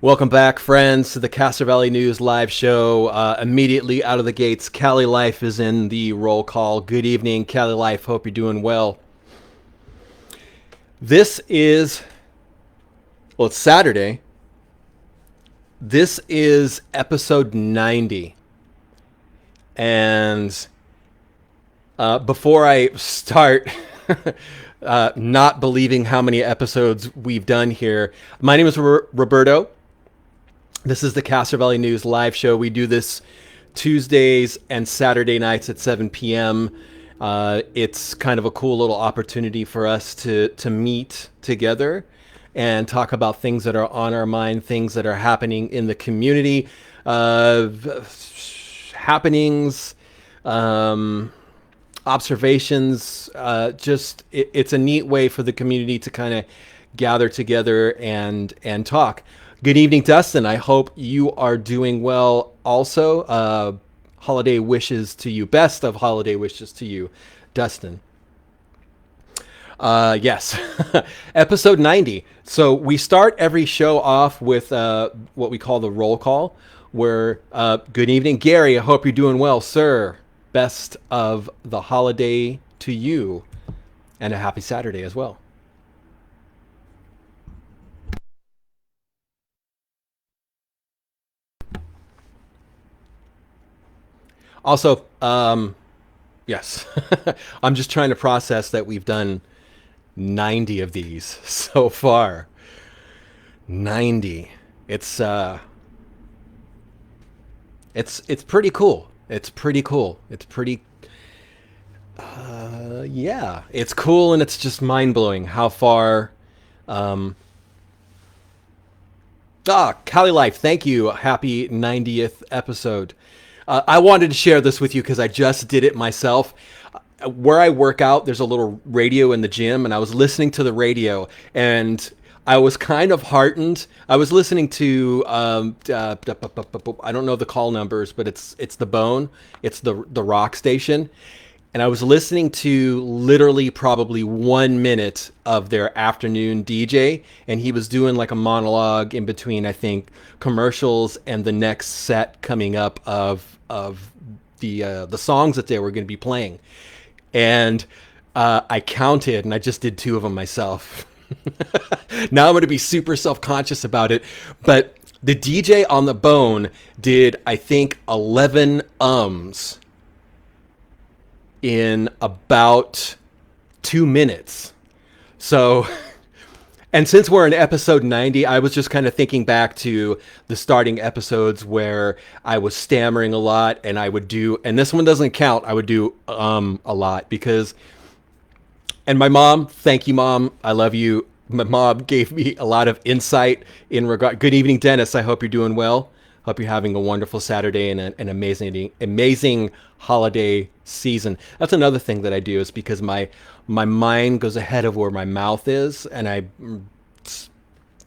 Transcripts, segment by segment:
Welcome back, friends, to the Castro Valley News live show. Immediately out of the gates, Cali Life is in the roll call. Good evening, Cali Life. Hope you're doing well. It's Saturday. This is episode 90. And before I start not believing how many episodes we've done here, my name is Roberto. This is the Castro Valley News live show. We do this Tuesdays and Saturday nights at 7 p.m. It's kind of a cool little opportunity for us to meet together and talk about things that are on our mind, things that are happening in the community, happenings, observations. It's a neat way for the community to kind of gather together and talk. Good evening, Dustin. I hope you are doing well also. Holiday wishes to you. Best of holiday wishes to you, Dustin. Yes, episode 90. So we start every show off with what we call the roll call, where good evening, Gary. I hope you're doing well, sir. Best of the holiday to you, and a happy Saturday as well. Also, yes, I'm just trying to process that we've done 90 of these so far. 90. It's pretty cool. It's pretty cool. Yeah, it's cool, and it's just mind-blowing how far. Cali Life, thank you. Happy 90th episode. I wanted to share this with you because I just did it myself. Where I work out, there's a little radio in the gym, and I was listening to the radio, and I was kind of heartened. I was listening to I don't know the call numbers, but it's the Bone, it's the rock station, and I was listening to literally probably 1 minute of their afternoon DJ, and he was doing like a monologue in between, I think, commercials and the next set coming up of the songs that they were going to be playing. And I counted, and I just did 2 of them myself. Now I'm going to be super self-conscious about it. But the DJ on the Bone did, I think, 11 ums in about 2 minutes. So, and since we're in episode 90, I was just kind of thinking back to the starting episodes where I was stammering a lot, and I would do, and this one doesn't count, I would do a lot because, and my mom, thank you, Mom, I love you. My mom gave me a lot of insight in regard. Good evening, Dennis. I hope you're doing well. Hope you're having a wonderful Saturday and an amazing holiday season. That's another thing that I do, is because my mind goes ahead of where my mouth is, and I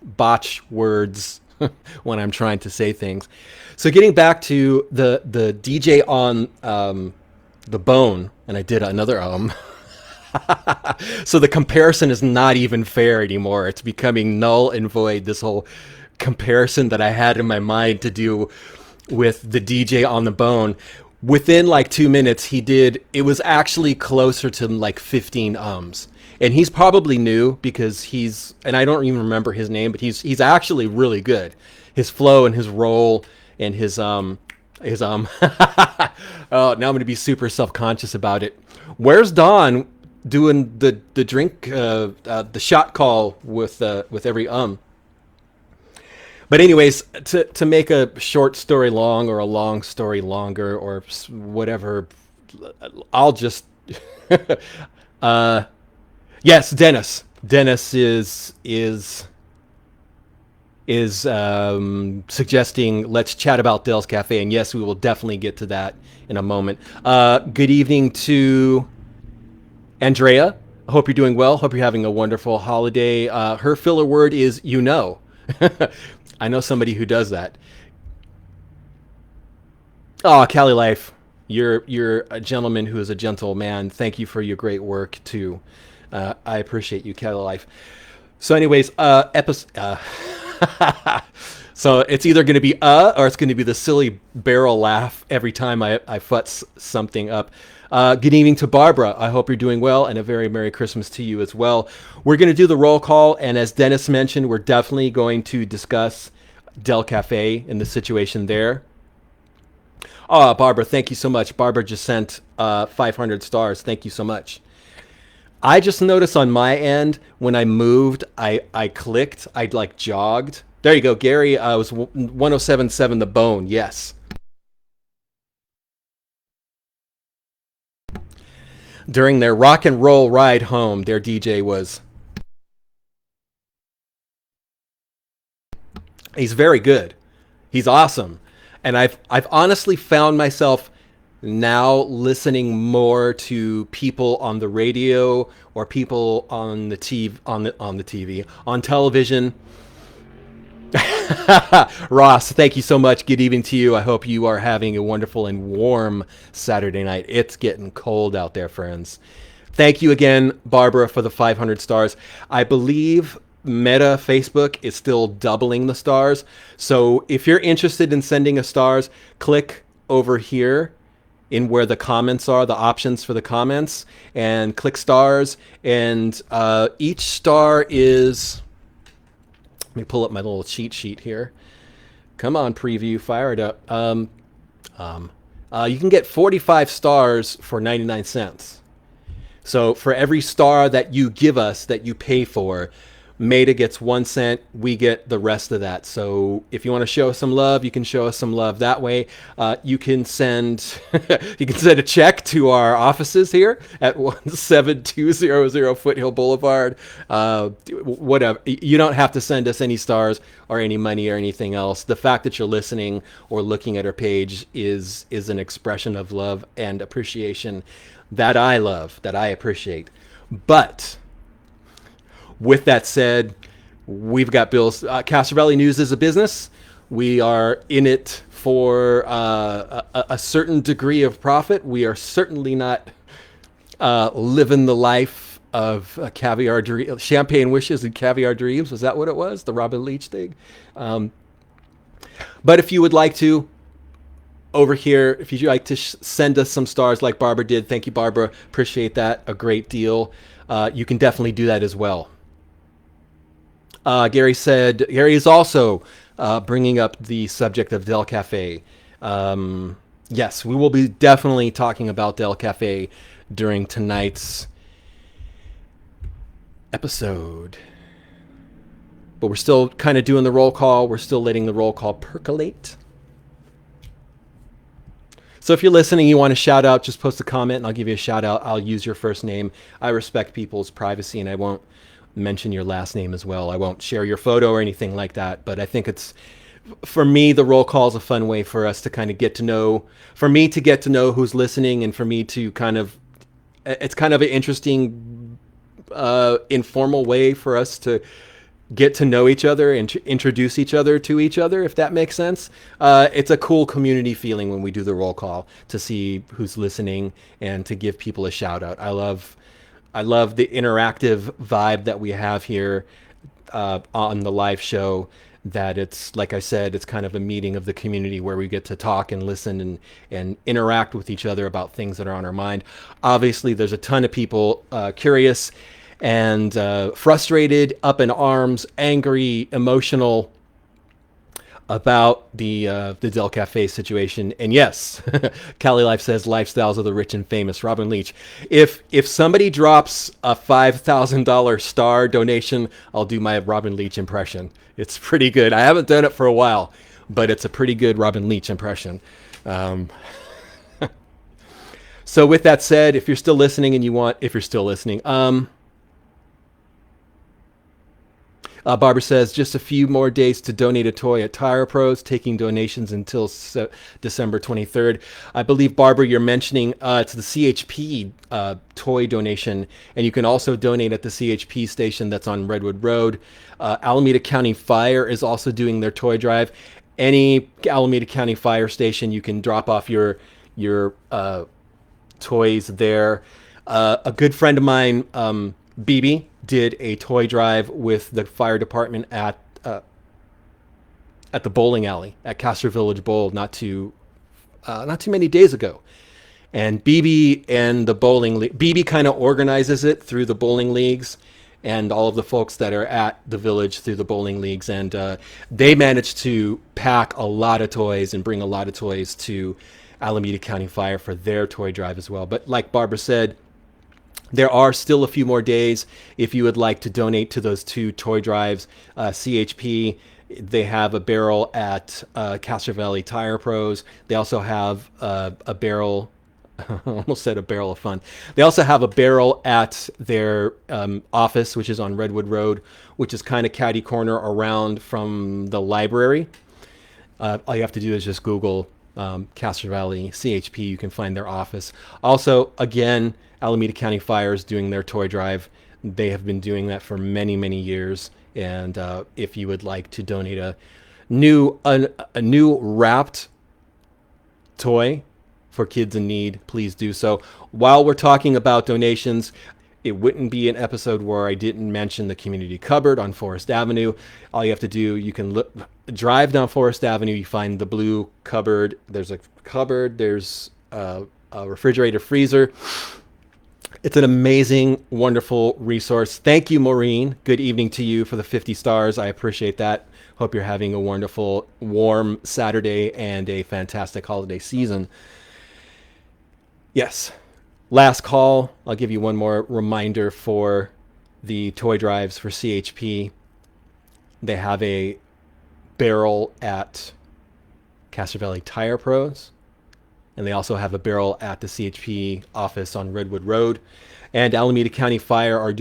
botch words when I'm trying to say things. So getting back to the DJ on the Bone, and I did another so the comparison is not even fair anymore. It's becoming null and void, this whole comparison that I had in my mind to do with the DJ on the Bone. Within like 2 minutes, it was actually closer to like 15 ums. And he's probably new because and I don't even remember his name, but he's actually really good. His flow and his roll and his oh, now I'm going to be super self-conscious about it. Where's Don doing the drink, the shot call with every But anyways, to make a short story long, or a long story longer, or whatever, I'll just yes, Dennis. Dennis is suggesting let's chat about Dell's Cafe, and yes, we will definitely get to that in a moment. Good evening to Andrea. I hope you're doing well. Hope you're having a wonderful holiday. Her filler word is I know somebody who does that. Oh, Cali Life, you're a gentleman who is a gentle man. Thank you for your great work too. I appreciate you, Cali Life. So, anyways, So it's either going to be or it's going to be the silly barrel laugh every time I futz something up. Good evening to Barbara. I hope you're doing well, and a very Merry Christmas to you as well. We're going to do the roll call, and as Dennis mentioned, we're definitely going to discuss Dell Cafe and the situation there. Oh, Barbara, thank you so much. Barbara just sent 500 stars. Thank you so much. I just noticed on my end when I moved, I clicked, I like jogged. There you go, Gary. I was 1077 The Bone. Yes. During their rock and roll ride home, their DJ was. He's very good. He's awesome. And I've honestly found myself now listening more to people on the radio or people on the TV on television. Ross, thank you so much. Good evening to you. I hope you are having a wonderful and warm Saturday night. It's getting cold out there, friends. Thank you again, Barbara, for the 500 stars. I believe Meta Facebook is still doubling the stars. So if you're interested in sending us stars, click over here in where the comments are, the options for the comments, and click stars. And each star is... Let me pull up my little cheat sheet here. Come on, preview, fire it up. You can get 45 stars for 99 cents. So for every star that you give us, that you pay for, Meta gets 1 cent. We get the rest of that. So if you want to show us some love, you can show us some love that way. You can send you can send a check to our offices here at 17200 Foothill Boulevard. Whatever. You don't have to send us any stars or any money or anything else. The fact that you're listening or looking at our page is an expression of love and appreciation that I love, that I appreciate. But with that said, we've got bills. Castro Valley News is a business. We are in it for a certain degree of profit. We are certainly not living the life of caviar dreams, champagne wishes and caviar dreams. Was that what it was? The Robin Leach thing? But if you would like to, over here, if you'd like to send us some stars like Barbara did, thank you, Barbara. Appreciate that a great deal. You can definitely do that as well. Gary is also bringing up the subject of Dell Cafe. Yes, we will be definitely talking about Dell Cafe during tonight's episode. But we're still kind of doing the roll call. We're still letting the roll call percolate. So if you're listening, you want to shout out, just post a comment and I'll give you a shout out. I'll use your first name. I respect people's privacy and I won't mention your last name as well. I won't share your photo or anything like that, but I think it's, for me, the roll call is a fun way for us to kind of get to know, for me to get to know who's listening, and for me to kind of, it's kind of an interesting, informal way for us to get to know each other and introduce each other to each other, if that makes sense. It's a cool community feeling when we do the roll call to see who's listening and to give people a shout out. I love the interactive vibe that we have here on the live show, that it's, like I said, it's kind of a meeting of the community where we get to talk and listen and interact with each other about things that are on our mind. Obviously, there's a ton of people curious and frustrated, up in arms, angry, emotional about the Dell Cafe situation. And yes, Cali Life says lifestyles of the rich and famous. Robin Leach. If somebody drops a $5,000 star donation, I'll do my Robin Leach impression. It's pretty good. I haven't done it for a while, but it's a pretty good Robin Leach impression. So with that said, if you're still listening and if you're still listening, Barbara says, just a few more days to donate a toy at Tire Pros, taking donations until December 23rd. I believe, Barbara, you're mentioning it's the CHP toy donation, and you can also donate at the CHP station that's on Redwood Road. Alameda County Fire is also doing their toy drive. Any Alameda County Fire station, you can drop off your toys there. A good friend of mine, BB, did a toy drive with the fire department at at the bowling alley at Castro Village Bowl not too many days ago. And BB and the bowling league, BB kind of organizes it through the bowling leagues and all of the folks that are at the village through the bowling leagues. And they managed to pack a lot of toys and bring a lot of toys to Alameda County Fire for their toy drive as well. But like Barbara said, there are still a few more days if you would like to donate to those two toy drives. CHP, they have a barrel at Castro Valley Tire Pros. They also have a barrel. I almost said a barrel of fun. They also have a barrel at their office, which is on Redwood Road, which is kind of catty corner around from the library. All you have to do is just Google Castro Valley CHP. You can find their office. Also, again, Alameda County Fire is doing their toy drive. They have been doing that for many, many years. And if you would like to donate a new wrapped toy for kids in need, please do so. While we're talking about donations, it wouldn't be an episode where I didn't mention the community cupboard on Forest Avenue. All you have to do, you can drive down Forest Avenue, you find the blue cupboard. There's a cupboard, there's a refrigerator, freezer. It's an amazing, wonderful resource. Thank you, Maureen. Good evening to you for the 50 stars. I appreciate that. Hope you're having a wonderful, warm Saturday and a fantastic holiday season. Yes. Last call. I'll give you one more reminder for the toy drives for CHP. They have a barrel at Castro Valley Tire Pros. And they also have a barrel at the CHP office on Redwood Road. And the Alameda County Fire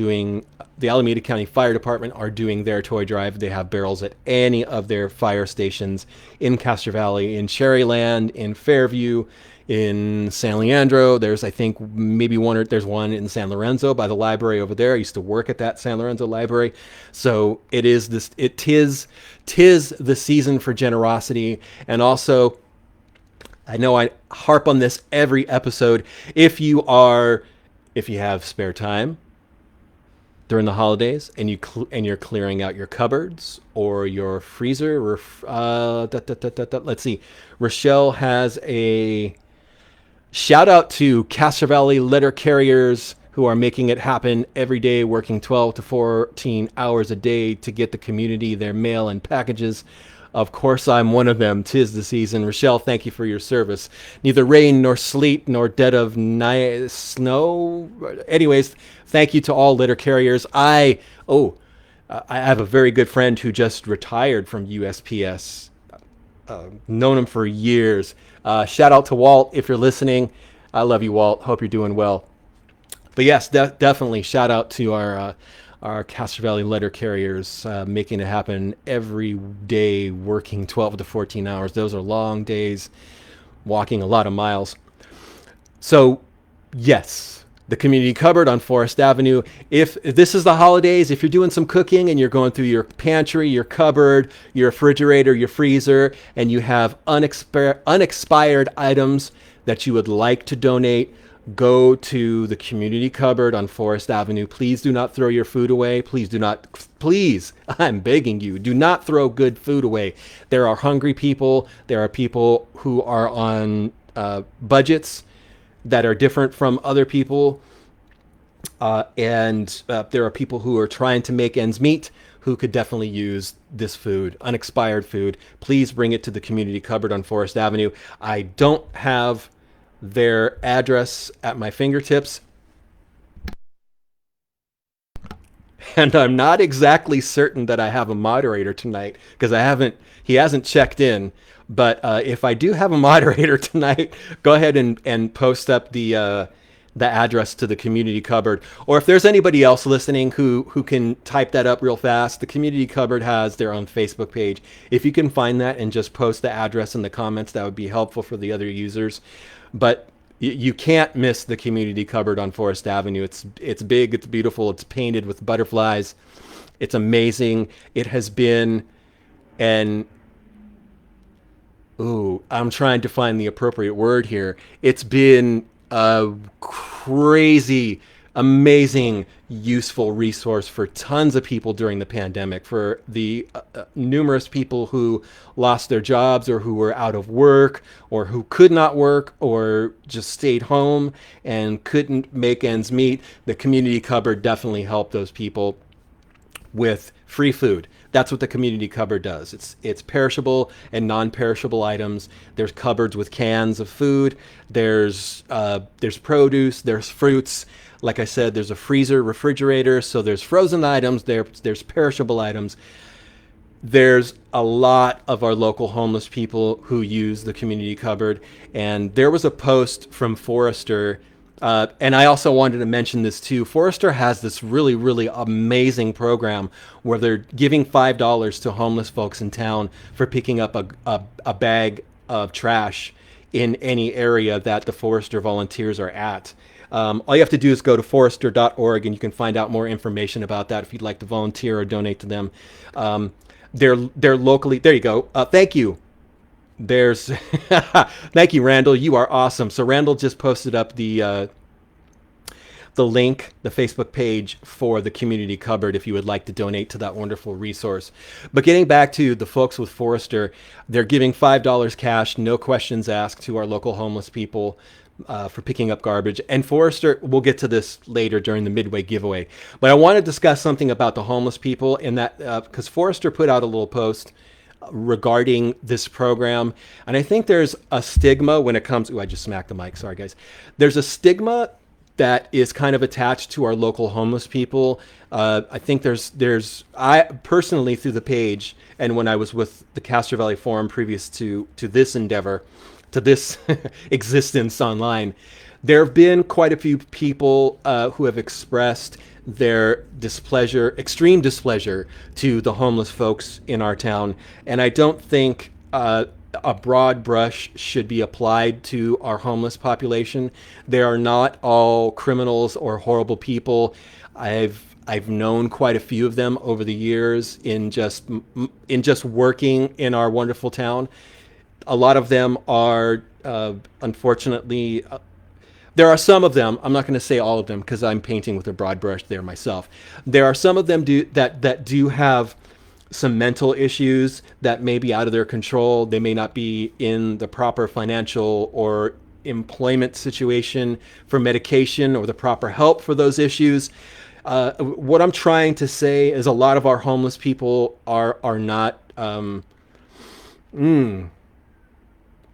Department are doing their toy drive. They have barrels at any of their fire stations in Castro Valley, in Cherryland, in Fairview, in San Leandro. There's, I think, there's one in San Lorenzo by the library over there. I used to work at that San Lorenzo library. So tis the season for generosity. And also, I know I harp on this every episode. If you have spare time during the holidays and you're clearing out your cupboards or your freezer, let's see. Rochelle has a shout out to Castro Valley letter carriers who are making it happen every day, working 12 to 14 hours a day to get the community their mail and packages. Of course, I'm one of them. 'Tis the season. Rochelle, thank you for your service. Neither rain nor sleet nor dead of night snow. Anyways, thank you to all letter carriers. I have a very good friend who just retired from USPS. Known him for years. Shout out to Walt if you're listening. I love you, Walt. Hope you're doing well. But yes, definitely shout out to our Castro Valley letter carriers, making it happen every day, working 12 to 14 hours. Those are long days, walking a lot of miles. So, yes, the community cupboard on Forest Avenue. If this is the holidays, if you're doing some cooking and you're going through your pantry, your cupboard, your refrigerator, your freezer, and you have unexpired items that you would like to donate, go to the community cupboard on Forest Avenue. Please do not throw your food away. Please, I'm begging you, do not throw good food away. There are hungry people. There are people who are on budgets that are different from other people. And there are people who are trying to make ends meet who could definitely use this food, unexpired food. Please bring it to the community cupboard on Forest Avenue. I don't have their address at my fingertips, and I'm not exactly certain that I have a moderator tonight because he hasn't checked in. But if I do have a moderator tonight, go ahead and post up the address to the community cupboard. Or if there's anybody else listening who can type that up real fast, the community cupboard has their own Facebook page. If you can find that and just post the address in the comments, that would be helpful for the other users. But you can't miss the community cupboard on Forest Avenue. It's big, it's beautiful, it's painted with butterflies. It's amazing. It has been I'm trying to find the appropriate word here. It's been a crazy amazing, useful resource for tons of people during the pandemic, for the numerous people who lost their jobs or who were out of work or who could not work or just stayed home and couldn't make ends meet. The community cupboard definitely helped those people with free food. That's what the community cupboard does. It's perishable and non-perishable items. There's cupboards with cans of food. There's produce. There's fruits. Like I said, there's a freezer, refrigerator. So there's frozen items. There's perishable items. There's a lot of our local homeless people who use the community cupboard. And there was a post from Forrester. And I also wanted to mention this too. Forrester has this really, really amazing program where they're giving $5 to homeless folks in town for picking up a bag of trash in any area that the Forrester volunteers are at. All you have to do is go to forrester.org and you can find out more information about that if you'd like to volunteer or donate to them. They're locally. There you go. Thank you. There's thank you, Randall. You are awesome. So Randall just posted up the link, the Facebook page for the community cupboard if you would like to donate to that wonderful resource. But getting back to the folks with Forrester, they're giving $5 cash, no questions asked, to our local homeless people for picking up garbage. And Forrester, we'll get to this later during the Midway giveaway. But I want to discuss something about the homeless people in that because Forrester put out a little post regarding this program. And I think there's a stigma when it comes, I just smacked the mic, sorry guys. There's a stigma that is kind of attached to our local homeless people. I think I personally, through the page, and when I was with the Castro Valley Forum previous to this endeavor, to this existence online, there have been quite a few people who have expressed their displeasure, extreme displeasure, to the homeless folks in our town. And I don't think a broad brush should be applied to our homeless population. They are not all criminals or horrible people. I've known quite a few of them over the years in just working in our wonderful town. A lot of them are unfortunately. There are some of them, I'm not going to say all of them because I'm painting with a broad brush there myself. There are some of them that do have some mental issues that may be out of their control. They may not be in the proper financial or employment situation for medication or the proper help for those issues. What I'm trying to say is a lot of our homeless people are not...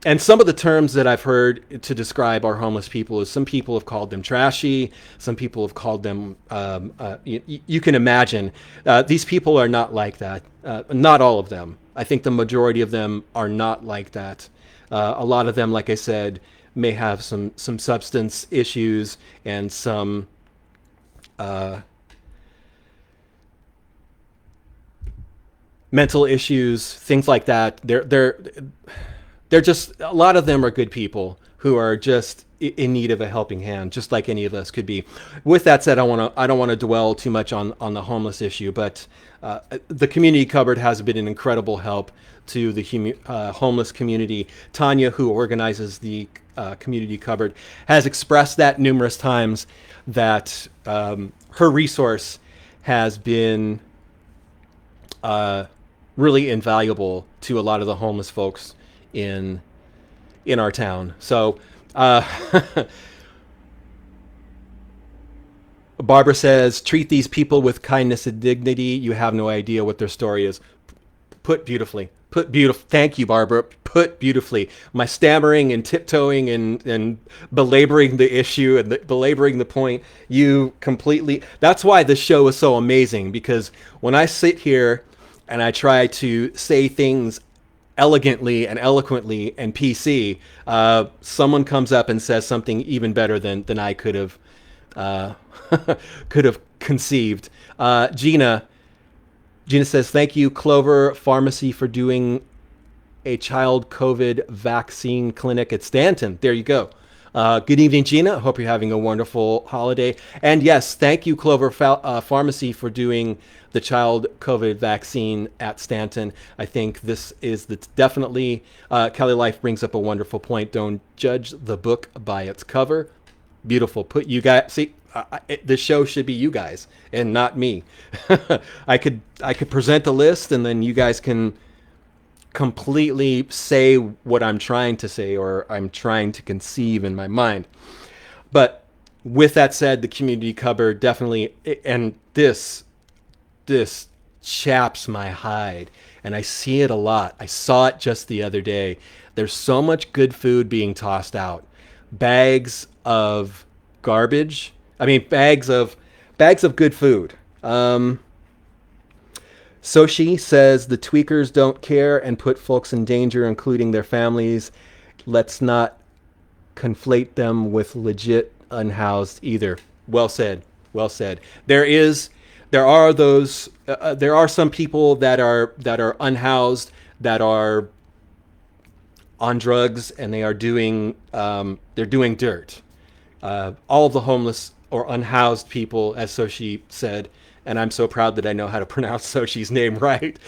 And some of the terms that I've heard to describe our homeless people is some people have called them trashy. Some people have called them, you can imagine, these people are not like that. Not all of them. I think the majority of them are not like that. A lot of them, like I said, may have some substance issues and some mental issues, things like that. They're just, a lot of them are good people who are just in need of a helping hand, just like any of us could be. With that said, I don't want to dwell too much on the homeless issue, but the community cupboard has been an incredible help to the homeless community. Tanya, who organizes the community cupboard, has expressed that numerous times, that her resource has been really invaluable to a lot of the homeless folks in our town. So Barbara says, treat these people with kindness and dignity. You have no idea what their story is. Put beautifully. Thank you, Barbara. Put beautifully. My stammering and tiptoeing and belaboring the issue and belaboring the point, you completely... That's why this show is so amazing, because when I sit here and I try to say things elegantly and eloquently and PC, someone comes up and says something even better than I could have conceived. Gina says, thank you, Clover Pharmacy, for doing a child COVID vaccine clinic at Stanton. There you go. Good evening, Gina. I hope you're having a wonderful holiday. And yes, thank you, Clover Pharmacy, for doing the child COVID vaccine at Stanton. I think this is definitely, Cali Life brings up a wonderful point. Don't judge the book by its cover. Beautiful. Put you guys. See, the show should be you guys and not me. I could present a list, and then you guys can completely say what I'm trying to say or I'm trying to conceive in my mind. But with that said, the community cupboard definitely, and this chaps my hide, and I see it a lot. I saw it just the other day. There's so much good food being tossed out. Bags of garbage. I mean, bags of good food. Soshi says the tweakers don't care and put folks in danger, including their families. Let's not conflate them with legit unhoused either. Well said. Well said. There are some people that are unhoused, that are on drugs, and they're doing dirt. All of the homeless or unhoused people, as Soshi said, and I'm so proud that I know how to pronounce Soshi's name right.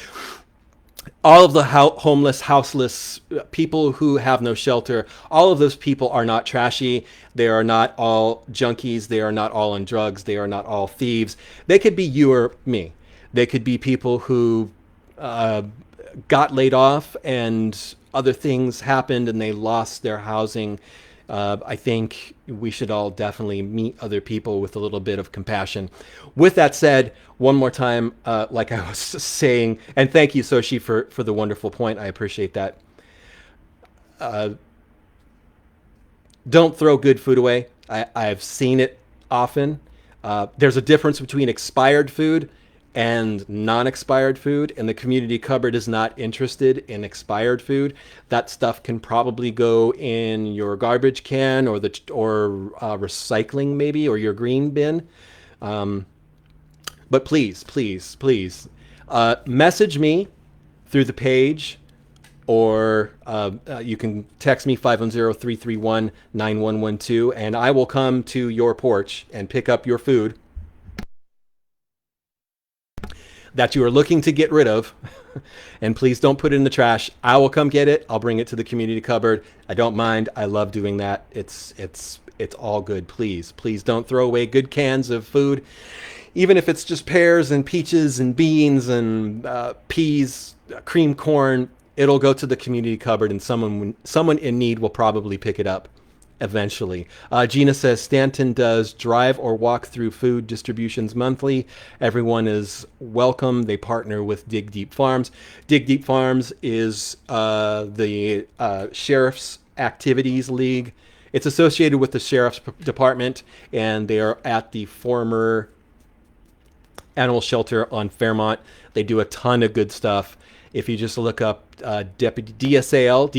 All of the homeless, houseless people who have no shelter, all of those people are not trashy. They are not all junkies. They are not all on drugs. They are not all thieves. They could be you or me. They could be people who got laid off and other things happened and they lost their housing. I think we should all definitely meet other people with a little bit of compassion. With that said, one more time, like I was saying, and thank you, Soshi, for the wonderful point. I appreciate that. Don't throw good food away. I've seen it often. There's a difference between expired food and non-expired food, and the community cupboard is not interested in expired food. That stuff can probably go in your garbage can or recycling maybe, or your green bin. But please, please, please, message me through the page, or you can text me 510-331-9112, and I will come to your porch and pick up your food that you are looking to get rid of. And please don't put it in the trash. I will come get it. I'll bring it to the community cupboard. I don't mind. I love doing that. It's all good. Please don't throw away good cans of food, even if it's just pears and peaches and beans and peas, cream corn. It'll go to the community cupboard, and someone in need will probably pick it up eventually. Gina says Stanton does drive or walk through food distributions monthly. Everyone is welcome. They partner with Dig Deep Farms. Dig Deep Farms is the Sheriff's Activities League. It's associated with the Sheriff's Department, and they are at the former animal shelter on Fairmont. They do a ton of good stuff. If you just look up Deputy DSL,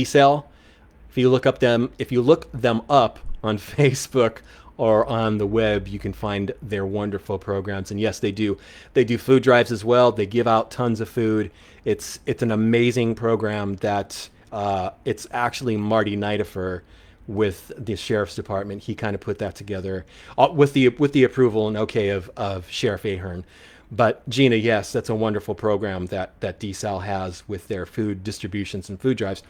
if you look them up on Facebook or on the web, you can find their wonderful programs. And yes, they do food drives as well. They give out tons of food. It's an amazing program that it's actually Marty Nidifer with the Sheriff's Department. He kind of put that together with the approval and okay of Sheriff Ahern. But Gina, yes, that's a wonderful program that DSAL has with their food distributions and food drives.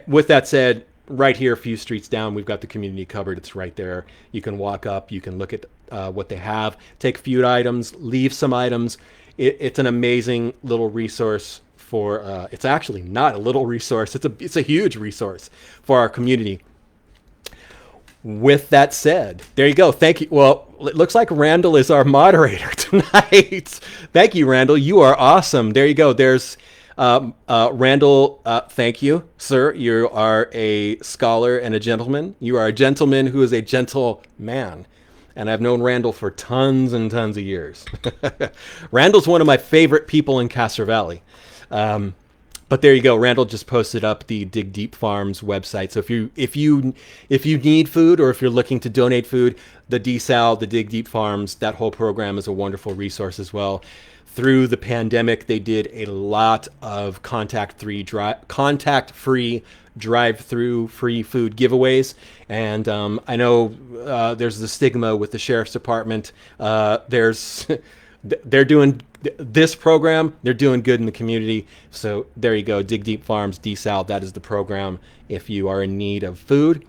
With that said, right here, a few streets down, we've got the community cupboard. It's right there. You can walk up. You can look at what they have, take a few items, leave some items. It's an amazing little resource for. It's actually not a little resource. It's a huge resource for our community. With that said, there you go. Thank you. Well, it looks like Randall is our moderator tonight. Thank you, Randall. You are awesome. There you go. There's Randall. Thank you, sir. You are a scholar and a gentleman. You are a gentleman who is a gentle man. And I've known Randall for tons and tons of years. Randall's one of my favorite people in Castro Valley. But there you go. Randall just posted up the Dig Deep Farms website. So if you need food, or if you're looking to donate food, the DSAL, the Dig Deep Farms, that whole program is a wonderful resource as well. Through the pandemic, they did a lot of contact-free drive-through free food giveaways. And I know there's the stigma with the Sheriff's Department. They're doing this program. They're doing good in the community. So there you go. Dig Deep Farms, DSAL, that is the program if you are in need of food.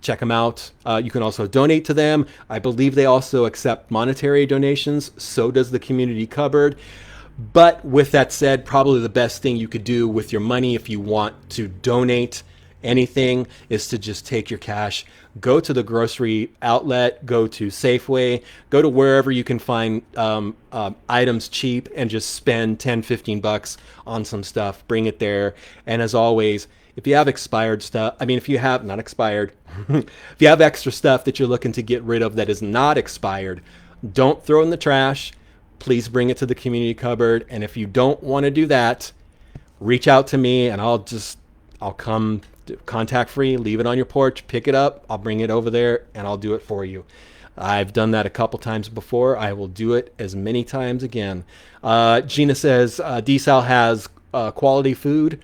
check them out. You can also donate to them. I believe they also accept monetary donations. So does the community cupboard. But with that said, probably the best thing you could do with your money if you want to donate anything is to just take your cash, go to the grocery outlet, go to Safeway, go to wherever you can find items cheap and just spend 10, 15 bucks on some stuff, bring it there. And as always, if you have expired stuff, if you have not expired, if you have extra stuff that you're looking to get rid of that is not expired, don't throw in the trash. Please bring it to the community cupboard. And if you don't want to do that, reach out to me and I'll come contact free, leave it on your porch, pick it up. I'll bring it over there and I'll do it for you. I've done that a couple times before. I will do it as many times again. Gina says, DSAL has quality food,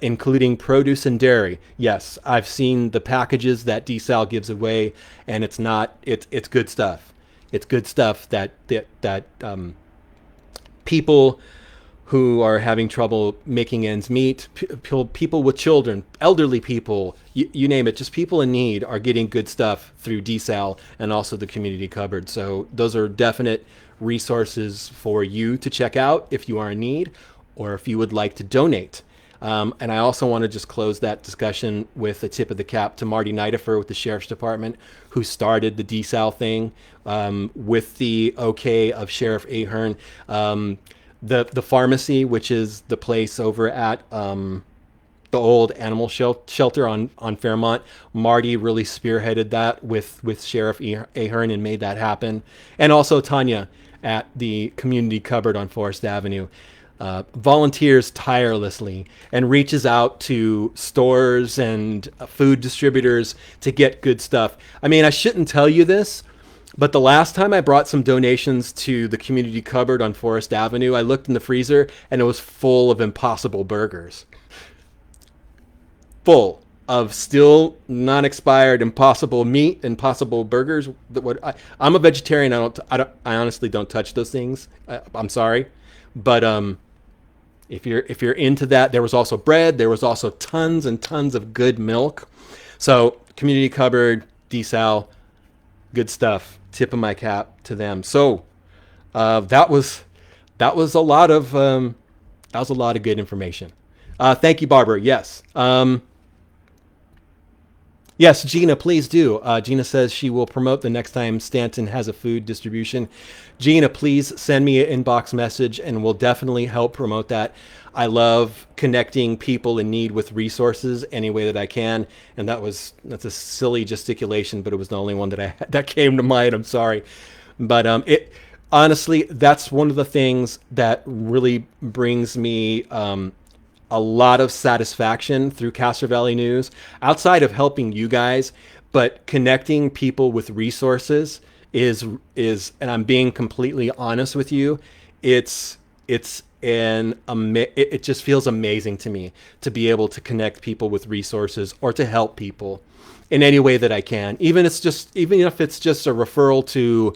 including produce and dairy. Yes, I've seen the packages that DSAL gives away and it's good stuff. It's good stuff that people who are having trouble making ends meet, people with children, elderly people, you name it, just people in need are getting good stuff through DSAL and also the community cupboard. So those are definite resources for you to check out if you are in need or if you would like to donate. And I also want to just close that discussion with a tip of the cap to Marty Nidifer with the Sheriff's Department, who started the DSAL thing with the okay of Sheriff Ahern. The pharmacy, which is the place over at the old animal shelter on Fairmont, Marty really spearheaded that with Sheriff Ahern and made that happen. And also Tanya at the community cupboard on Forest Avenue. Volunteers tirelessly and reaches out to stores and food distributors to get good stuff. I shouldn't tell you this, but the last time I brought some donations to the community cupboard on Forest Avenue, I looked in the freezer and it was full of Impossible Burgers. Full of still non-expired Impossible meat, Impossible Burgers. I'm a vegetarian. I honestly don't touch those things. I'm sorry, but if you're into that, there was also bread. There was also tons and tons of good milk. So community cupboard, DSAL, good stuff. Tip of my cap to them. So that was a lot of good information. Thank you, Barbara. Yes. Yes, Gina, please do. Gina says she will promote the next time Stanton has a food distribution. Gina, please send me an inbox message and we'll definitely help promote that. I love connecting people in need with resources any way that I can. And that's a silly gesticulation, but it was the only one that came to mind. I'm sorry. But honestly, that's one of the things that really brings me a lot of satisfaction through Castro Valley News, outside of helping you guys, but connecting people with resources is, and I'm being completely honest with you, it just feels amazing to me to be able to connect people with resources or to help people in any way that I can. Even if it's just a referral to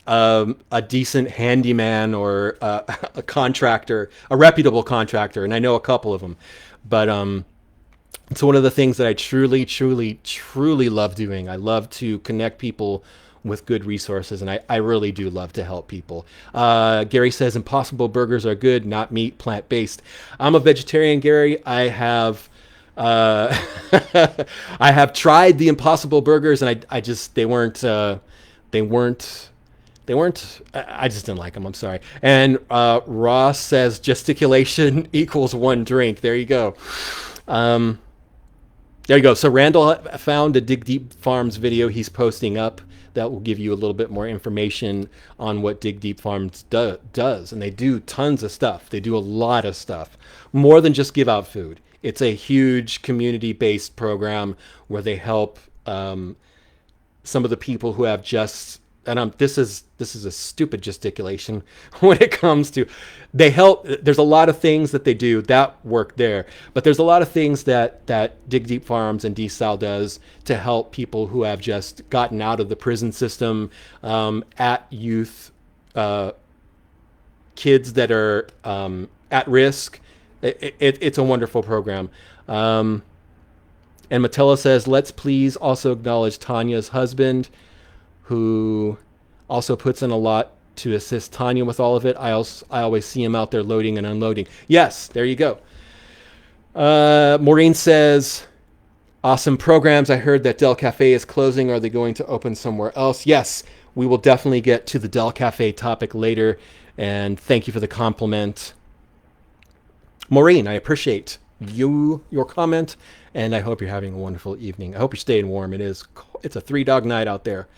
a decent handyman or a contractor, a reputable contractor, and I know a couple of them. But it's one of the things that I truly, truly, truly love doing. I love to connect people with good resources, and I really do love to help people. Gary says Impossible Burgers are good, not meat, plant-based. I'm a vegetarian, Gary. I have I have tried the Impossible Burgers, and I just they weren't. I just didn't like them. I'm sorry. And Ross says gesticulation equals one drink. There you go. There you go. So Randall found a Dig Deep Farms video he's posting up that will give you a little bit more information on what Dig Deep Farms does. And they do tons of stuff. They do a lot of stuff. More than just give out food. It's a huge community-based program where they help some of the people who have just... And this is a stupid gesticulation when it comes to, they help. There's a lot of things that they do that work there, but there's a lot of things that Dig Deep Farms and DSAL does to help people who have just gotten out of the prison system, at youth, kids that are at risk. It's a wonderful program. And Matella says, let's please also acknowledge Tanya's husband, who also puts in a lot to assist Tanya with all of it. I always see him out there loading and unloading. Yes, there you go. Maureen says, awesome programs. I heard that Dell Cafe is closing. Are they going to open somewhere else? Yes, we will definitely get to the Dell Cafe topic later. And thank you for the compliment. Maureen, I appreciate your comment, and I hope you're having a wonderful evening. I hope you're staying warm. It's a 3-dog night out there.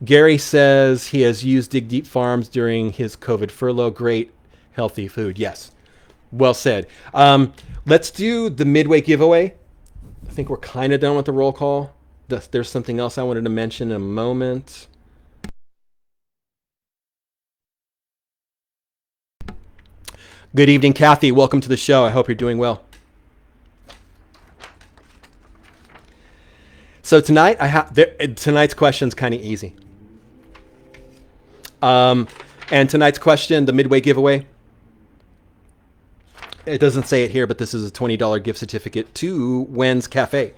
Gary says he has used Dig Deep Farms during his COVID furlough. Great, healthy food. Yes, well said. Let's do the Midway giveaway. I think we're kind of done with the roll call. There's something else I wanted to mention in a moment. Good evening, Kathy. Welcome to the show. I hope you're doing well. So tonight, tonight's question's kind of easy. And tonight's question, the Midway giveaway, it doesn't say it here, but this is a $20 gift certificate to Wen's Cafe.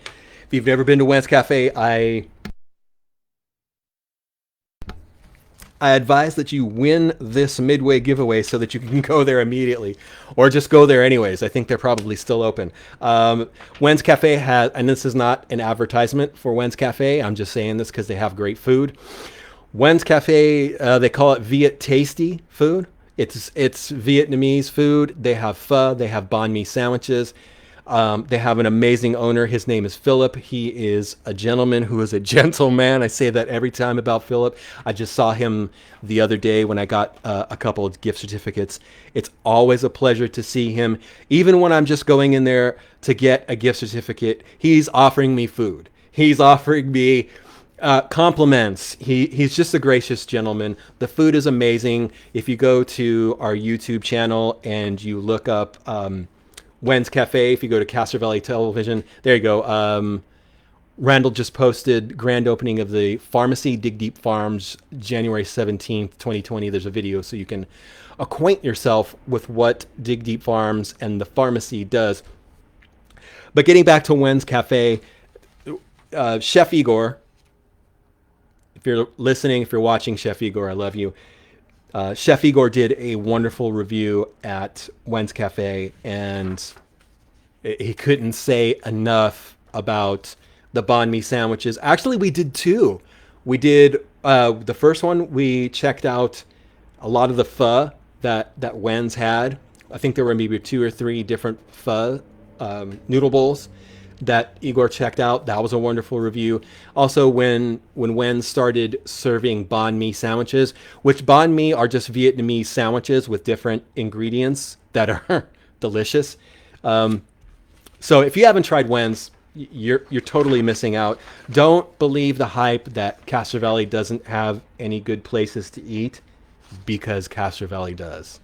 If you've never been to Wen's Cafe, I advise that you win this Midway giveaway so that you can go there immediately, or just go there anyways. I think they're probably still open. Wen's Cafe has, and this is not an advertisement for Wen's Cafe, I'm just saying this because they have great food. Wen's Cafe, they call it Viet Tasty food. It's Vietnamese food. They have pho, they have banh mi sandwiches. They have an amazing owner. His name is Philip. He is a gentleman who is a gentleman. I say that every time about Philip. I just saw him the other day when I got a couple of gift certificates. It's always a pleasure to see him. Even when I'm just going in there to get a gift certificate, he's offering me food. He's offering me compliments. He's just a gracious gentleman. The food is amazing. If you go to our YouTube channel and you look up Wen's Cafe, if you go to Castro Valley Television, there you go. Randall just posted grand opening of the pharmacy, Dig Deep Farms, January 17th, 2020. There's a video so you can acquaint yourself with what Dig Deep Farms and the pharmacy does. But getting back to Wen's Cafe, Chef Igor, if you're listening, if you're watching, Chef Igor, I love you. Chef Igor did a wonderful review at Wen's Cafe, and he couldn't say enough about the banh mi sandwiches. Actually, we did two. We did the first one. We checked out a lot of the pho that Wen's had. I think there were maybe 2 or 3 different pho noodle bowls that Igor checked out. That was a wonderful review. Also, when Wen started serving banh mi sandwiches, which banh mi are just Vietnamese sandwiches with different ingredients that are delicious. So if you haven't tried Wen's, you're totally missing out. Don't believe the hype that Castro Valley doesn't have any good places to eat, because Castro Valley does.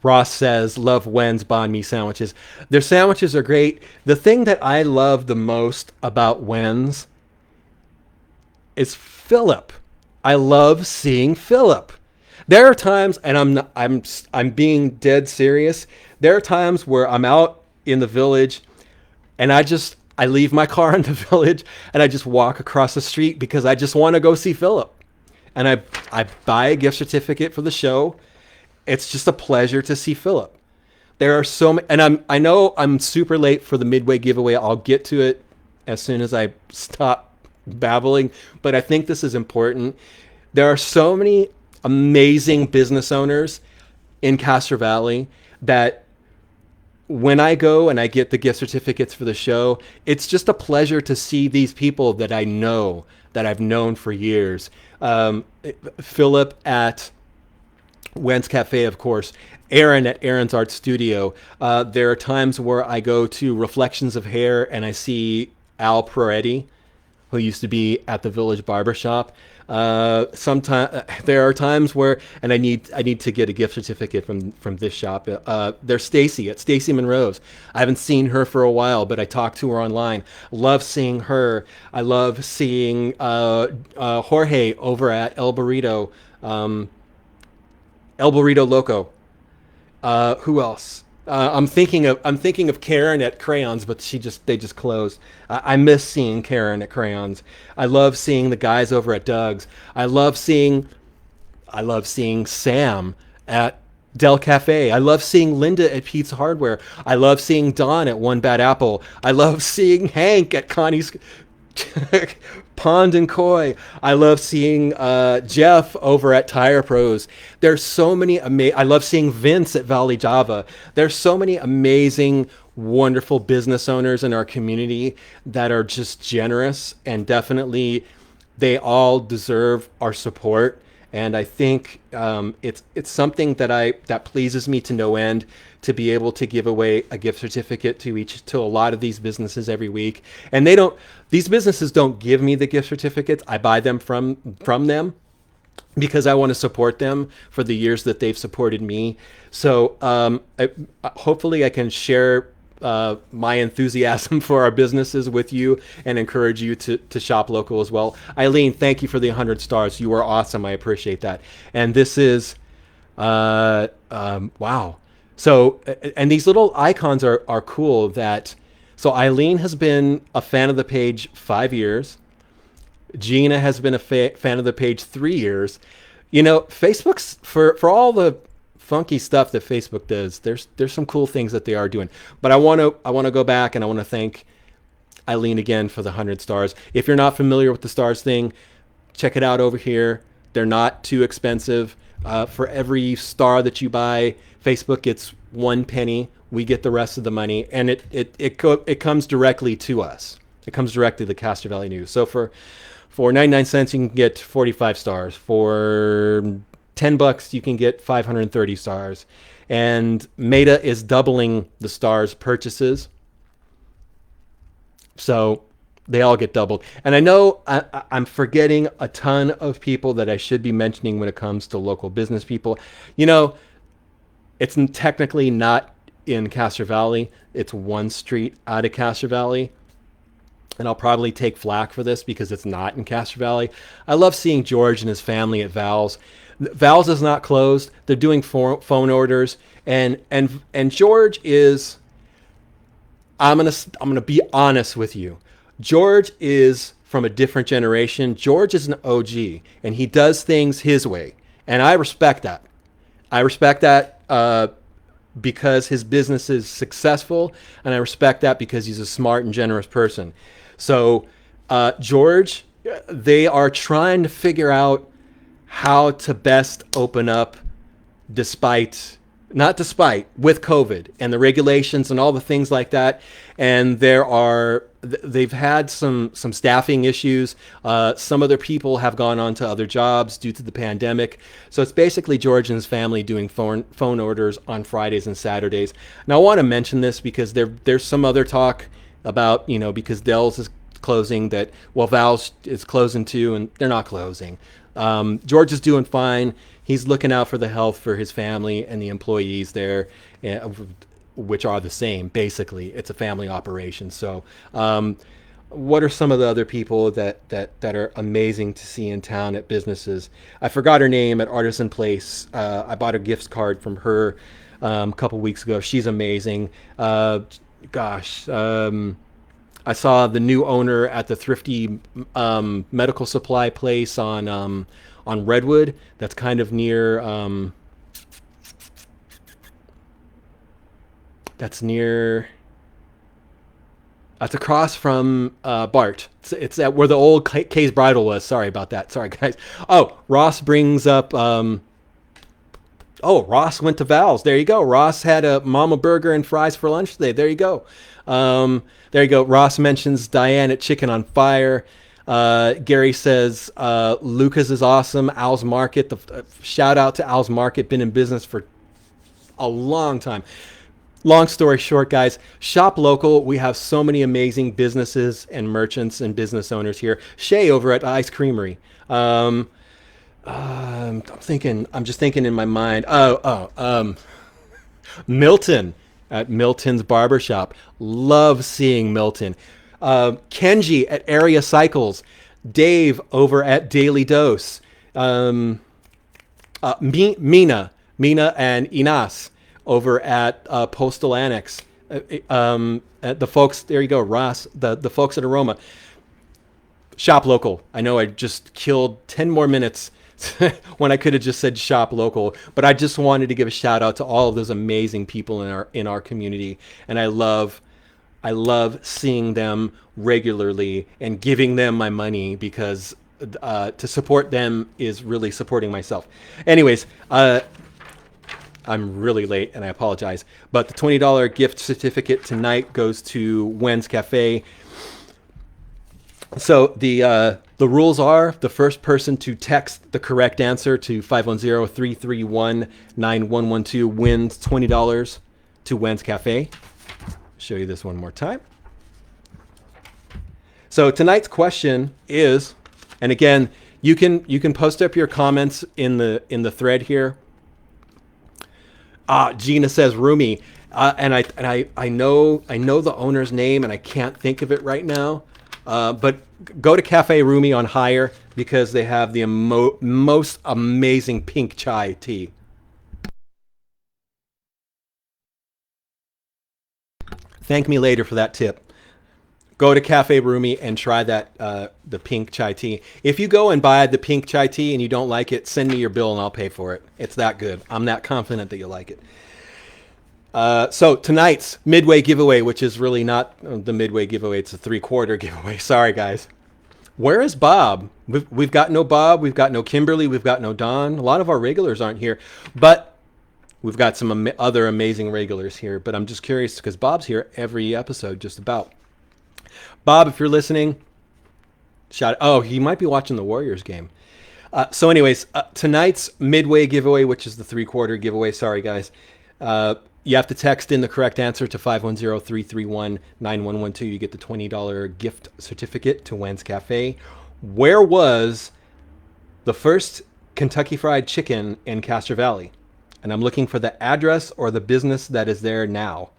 Ross says, love Wen's banh mi sandwiches. Their sandwiches are great. The thing that I love the most about Wen's is Philip. I love seeing Philip. There are times, and I'm being dead serious. There are times where I'm out in the village and I leave my car in the village and I just walk across the street because I just want to go see Philip. And I buy a gift certificate for the show. It's just a pleasure to see Philip. There are so many, and I know I'm super late for the Midway giveaway. I'll get to it as soon as I stop babbling, but I think this is important. There are so many amazing business owners in Castro Valley that when I go and I get the gift certificates for the show, it's just a pleasure to see these people that I know, that I've known for years. Philip at Wen's Cafe, of course. Aaron at Aaron's Art Studio. There are times where I go to Reflections of Hair and I see Al Peretti, who used to be at the Village Barbershop. Sometimes there are times where, and I need to get a gift certificate from this shop. There's Stacy at Stacy Monroe's. I haven't seen her for a while, but I talked to her online. Love seeing her. I love seeing Jorge over at El Burrito Loco. Who else? I'm thinking of Karen at Crayons, but they just closed. I miss seeing Karen at Crayons. I love seeing the guys over at Doug's. I love seeing Sam at Dell Cafe. I love seeing Linda at Pete's Hardware. I love seeing Don at One Bad Apple. I love seeing Hank at Connie's Pond and Koi. I love seeing Jeff over at Tire Pros. There's so many I love seeing Vince at Valley Java. There's so many amazing, wonderful business owners in our community that are just generous, and definitely they all deserve our support. And I think it's something that pleases me to no end to be able to give away a gift certificate to a lot of these businesses every week. And these businesses don't give me the gift certificates. I buy them from them because I want to support them for the years that they've supported me. So hopefully I can share my enthusiasm for our businesses with you and encourage you to shop local as well. Eileen, thank you for the 100 stars. You are awesome. I appreciate that. And this is, wow. So, and these little icons are cool so Eileen has been a fan of the page 5 years. Gina has been a fan of the page 3 years. You know, Facebook's for all the funky stuff that Facebook does, there's some cool things that they are doing. But I want to go back and I want to thank Eileen again for the 100 stars. If you're not familiar with the stars thing, check it out over here. They're not too expensive. For every star that you buy, Facebook gets 1 penny. We get the rest of the money, and it comes directly to us. It comes directly to the Castro Valley News. So for 99 cents, you can get 45 stars. For $10, you can get 530 stars. And Meta is doubling the stars purchases. So they all get doubled. And I know I'm forgetting a ton of people that I should be mentioning when it comes to local business people. You know, it's technically not in Castro Valley. It's one street out of Castro Valley. And I'll probably take flack for this because it's not in Castro Valley. I love seeing George and his family at Val's. Val's is not closed. They're doing phone orders. And George is, I'm gonna be honest with you. George is from a different generation. George is an OG, and he does things his way, and I respect that. I respect that because his business is successful, and I respect that because he's a smart and generous person. So, George, they are trying to figure out how to best open up with COVID and the regulations and all the things like that. And they've had some staffing issues. Some other people have gone on to other jobs due to the pandemic. So it's basically George and his family doing phone orders on Fridays and Saturdays. Now I want to mention this because there's some other talk about, because Dell's is closing, that, well, Val's is closing too, and they're not closing. George is doing fine. He's looking out for the health for his family and the employees there, which are the same. Basically, it's a family operation. So, what are some of the other people that are amazing to see in town at businesses? I forgot her name at Artisan Place. I bought a gift card from her a couple weeks ago. She's amazing. I saw the new owner at the Thrifty medical supply place on Redwood. That's kind of near. That's across from Bart. It's at where the old Kay's Bridal was. Sorry about that. Sorry, guys. Oh, Ross brings up. Ross went to Val's. There you go. Ross had a mama burger and fries for lunch today. There you go. There you go. Ross mentions Diane at Chicken on Fire. Gary says Lucas is awesome. Al's Market. Shout out to Al's Market. Been in business for a long time. Long story short, guys, shop local. We have so many amazing businesses and merchants and business owners here. Shay over at Ice Creamery. I'm just thinking in my mind. Milton at Milton's Barbershop. Love seeing Milton. Kenji at Area Cycles. Dave over at Daily Dose. Mina and Inas over at Postal Annex. The folks, there you go, Ross, the folks at Aroma. Shop local. I know I just killed 10 more minutes when I could have just said shop local, but I just wanted to give a shout out to all of those amazing people in our community, and I love seeing them regularly and giving them my money because to support them is really supporting myself. Anyways, I'm really late and I apologize, but the $20 gift certificate tonight goes to Wen's Cafe. So the rules are the first person to text the correct answer to 510-331-9112 wins $20 to Wen's Cafe. Show you this one more time. So tonight's question is, and again, you can post up your comments in the thread here. Gina says Rumi, and I know the owner's name and I can't think of it right now. But go to Cafe Rumi on Hire because they have the most amazing pink chai tea. Thank me later for that tip. Go to Cafe Rumi and try that the pink chai tea. If you go and buy the pink chai tea and you don't like it, send me your bill and I'll pay for it. It's that good. I'm that confident that you'll like it. So tonight's Midway Giveaway, which is really not the Midway Giveaway, it's a 3/4 giveaway. Sorry, guys. Where is Bob? We've got no Bob. We've got no Kimberly. We've got no Don. A lot of our regulars aren't here, but we've got some other amazing regulars here. But I'm just curious because Bob's here every episode, just about. Bob, if you're listening, shout. Oh, he might be watching the Warriors game. So anyways, tonight's Midway Giveaway, which is the 3/4 giveaway. Sorry, guys. You have to text in the correct answer to 510-331-9112. You get the $20 gift certificate to Wen's Cafe. Where was the first Kentucky Fried Chicken in Castro Valley? And I'm looking for the address or the business that is there now.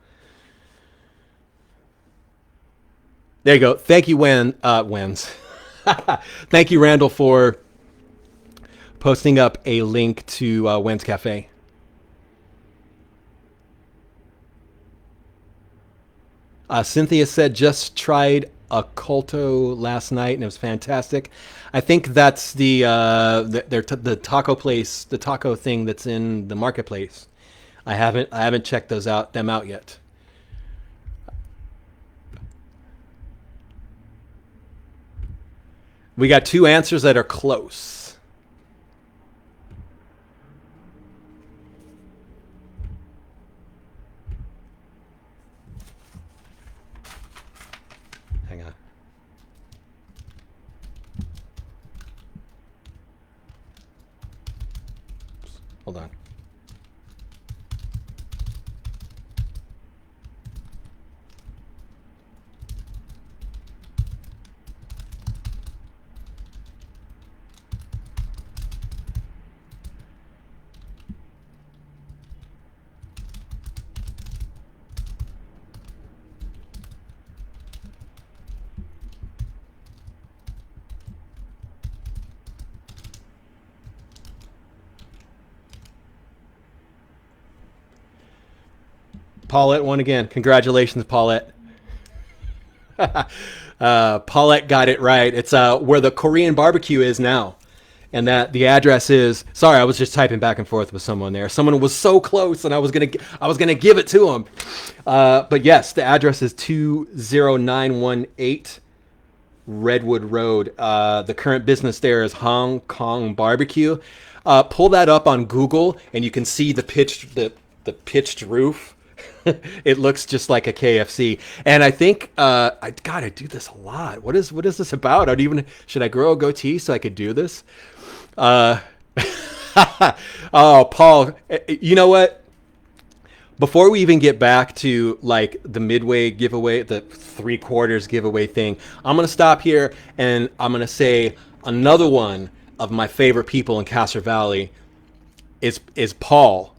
There you go. Thank you, Wen's. Thank you, Randall, for posting up a link to Wen's Cafe. Cynthia said, just tried a Culto last night and it was fantastic. I think that's the taco place, the taco thing that's in the marketplace. I haven't checked them out yet. We got two answers that are close. Hang on. Oops, hold on. Paulette won again. Congratulations, Paulette. Paulette got it right. It's where the Korean barbecue is now. And that the address is, sorry, I was just typing back and forth with someone there. Someone was so close and I was gonna give it to him. But yes, the address is 20918 Redwood Road. The current business there is Hong Kong Barbecue. Pull that up on Google and you can see the pitched roof. It looks just like a KFC, and I think I do this a lot. What is this about? Should I grow a goatee so I could do this? Oh, Paul, you know what? Before we even get back to like the Midway giveaway, the 3/4 giveaway thing, I'm gonna stop here and I'm gonna say another one of my favorite people in Castro Valley is Paul,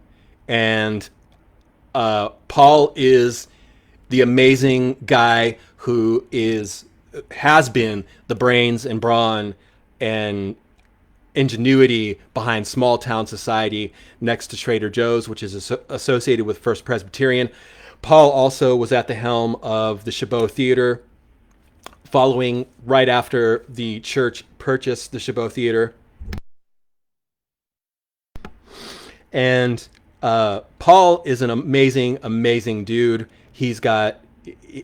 and Paul is the amazing guy who has been the brains and brawn and ingenuity behind small town society next to Trader Joe's, which is associated with First Presbyterian. Paul also was at the helm of the Chabot Theater, following right after the church purchased the Chabot Theater. And Paul is an amazing, amazing dude. He's got,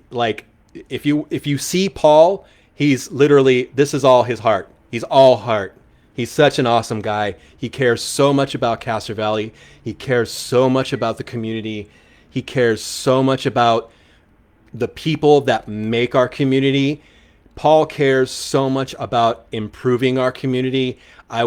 like, if you see Paul, he's literally, this is all his heart. He's all heart. He's such an awesome guy. He cares so much about Castro Valley. He cares so much about the community. He cares so much about the people that make our community. Paul cares so much about improving our community. I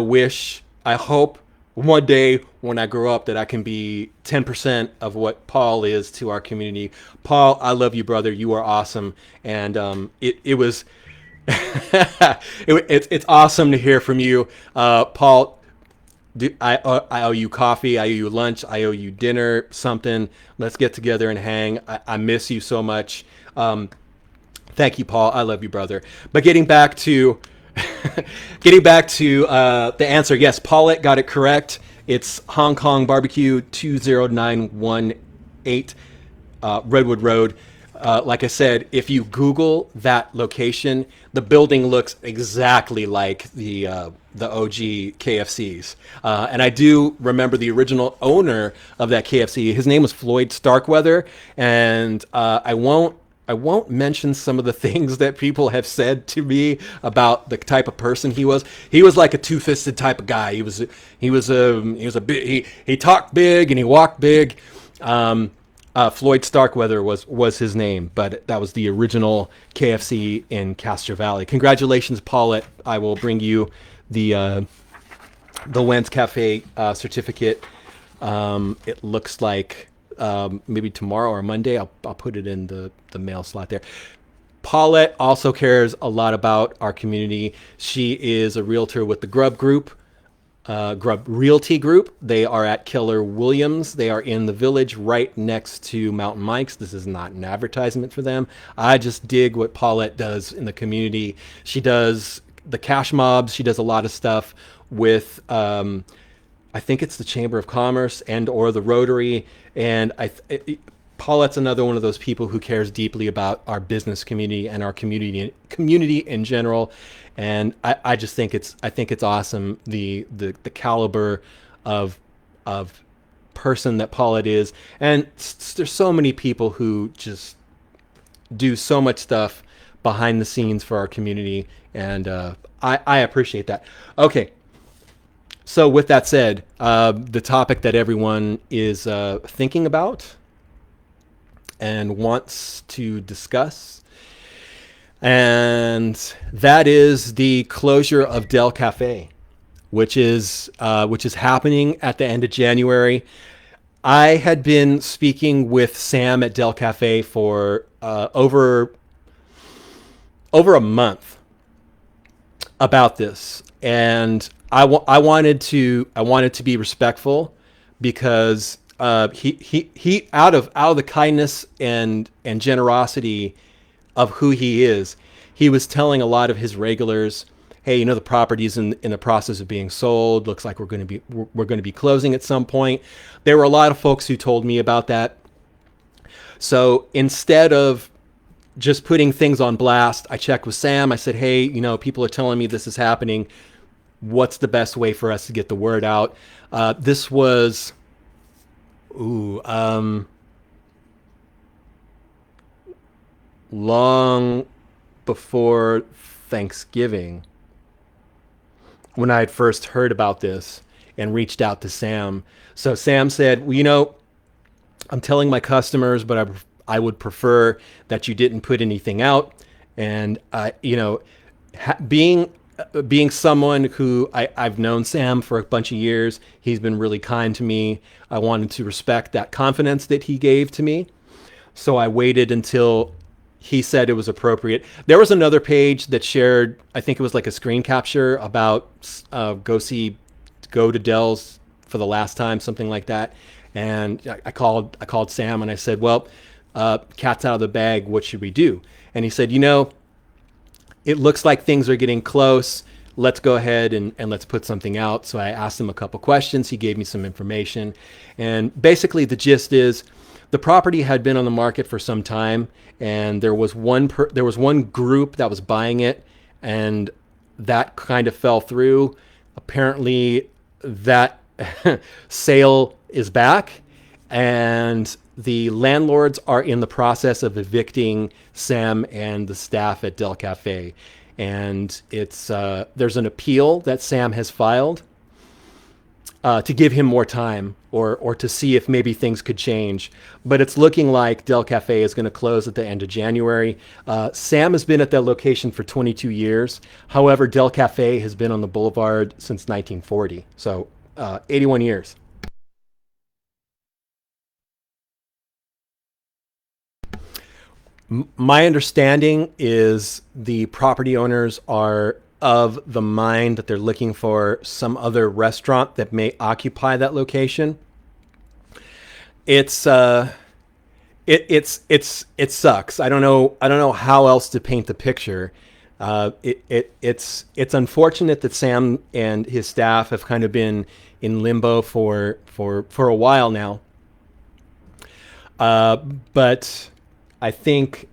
hope one day when I grow up that I can be 10% of what Paul is to our community. Paul, I love you, brother. You are awesome. And it was it's awesome to hear from you. Paul, I owe you coffee. I owe you lunch. I owe you dinner, something. Let's get together and hang. I miss you so much. Thank you, Paul. I love you, brother. But getting back to the answer, yes, Paulette got it correct. It's Hong Kong Barbecue 20918 Redwood Road. Like I said, if you Google that location, the building looks exactly like the OG KFCs. And I do remember the original owner of that KFC. His name was Floyd Starkweather, and I won't mention some of the things that people have said to me about the type of person he was. He was like a two-fisted type of guy. He was a big, he talked big and he walked big. Floyd Starkweather was his name, but that was the original KFC in Castro Valley. Congratulations, Paulette. I will bring you the Wentz Cafe certificate. It looks like maybe tomorrow or Monday. I'll put it in the mail slot there. Paulette also cares a lot about our community. She is a realtor with the Grubb Realty Group. They are at Keller Williams. They are in the Village right next to Mountain Mike's. This is not an advertisement for them. I just dig what Paulette does in the community. She does the cash mobs. She does a lot of stuff with I think it's the Chamber of Commerce and or the Rotary. And Paulette's another one of those people who cares deeply about our business community and our community in general. And I just think it's awesome, the caliber of person that Paulette is. And there's so many people who just do so much stuff behind the scenes for our community, and I appreciate that. Okay. So with that said, the topic that everyone is thinking about and wants to discuss, and that is the closure of Dell Cafe, which is happening at the end of January. I had been speaking with Sam at Dell Cafe for over a month about this, and I wanted to be respectful, because he out of the kindness and generosity of who he is, he was telling a lot of his regulars, hey, the property's in the process of being sold. Looks like we're going to be closing at some point. There were a lot of folks who told me about that. So instead of just putting things on blast, I checked with Sam. I said, hey, people are telling me this is happening. What's the best way for us to get the word out? This was, long before Thanksgiving, when I had first heard about this and reached out to Sam. So Sam said, well, I'm telling my customers, but I would prefer that you didn't put anything out. And, being someone who I've known Sam for a bunch of years, he's been really kind to me. I wanted to respect that confidence that he gave to me. So I waited until he said it was appropriate. There was another page that shared, I think it was like a screen capture about go to Dell's for the last time, something like that. And I called Sam and I said, well, cat's out of the bag. What should we do? And he said, it looks like things are getting close. let's go ahead and let's put something out. So I asked him a couple questions. He gave me some information. And basically the gist is the property had been on the market for some time, and there was one group that was buying it, and that kind of fell through. Apparently that sale is back, and the landlords are in the process of evicting Sam and the staff at Dell Cafe. And it's there's an appeal that Sam has filed to give him more time, or to see if maybe things could change. But it's looking like Dell Cafe is going to close at the end of January. Sam has been at that location for 22 years. However, Dell Cafe has been on the boulevard since 1940. So 81 years. My understanding is the property owners are of the mind that they're looking for some other restaurant that may occupy that location. It's it sucks. I don't know how else to paint the picture. It's unfortunate that Sam and his staff have kind of been in limbo for a while now. But I think